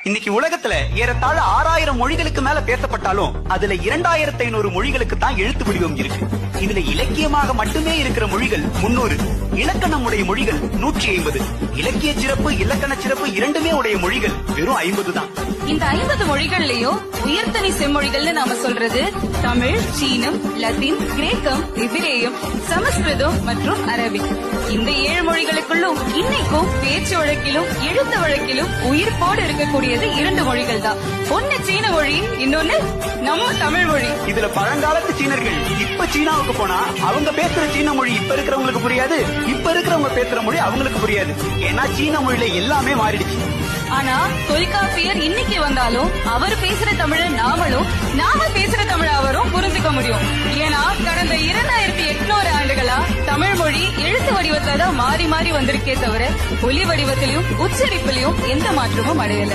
இன்னைக்கு உலகத்துல ஏறத்தாழ 6000 மொழிகளுக்கு மேல பேசப்பட்டாலும் அதுல 2500 மொழிகளுக்கு தான் எழுத்து வடிவம் இருக்கு. இதுல இலக்கியமாக மட்டுமே இருக்கிற மொழிகள் 300, இலக்கணம் உடைய மொழிகள் 150. இலக்கிய சிறப்பு இலக்கண சிறப்பு இரண்டுமே உடைய மொழிகள் வெறும் 50 தான். இந்த 50 மொழிகள்லயும் உயர்தனி செம்மொழிகள்னு நாம சொல்றது தமிழ், சீனம், லத்தீன், கிரேக்கம், எபிரேயம், சமஸ்கிருதம் மற்றும் அரபிக். இந்த 7 மொழிகளுக்குள்ளும் இன்னைக்கும் பேச்சு வழக்கிலும் எழுத்து வழக்கிலும் உயிர்ப்போடு இருக்கக்கூடியது 2 மொழிகள் தான். ஒன்னு சீன மொழி, இன்னொன்னு நம்ம தமிழ் மொழி. இதுல பழங்காலத்து சீனர்கள் இப்ப சீனாவுக்கு போனா அவங்க பேசுற சீன மொழி இப்ப இருக்கிறவங்களுக்கு புரியாது, இப்ப இருக்கிறவங்க பேசுற மொழி அவங்களுக்கு புரியாது. ஏன்னா சீன மொழியில எல்லாமே மாறிடுச்சு. ஆனா தொல்காப்பியர் இன்னைக்கு வந்தாலும் அவர் பேசுற தமிழ நாமளும், நாம பேசுற தமிழ அவரும் புரிஞ்சுக்க முடியும். ஏன்னா கடந்த 2800 ஆண்டுகளா தமிழ் மொழி எழுத்து வடிவத்துல தான் மாறி மாறி வந்திருக்கே தவிர ஒலி வடிவத்திலையும் உச்சரிப்பிலையும் எந்த மாற்றமும் அடையல.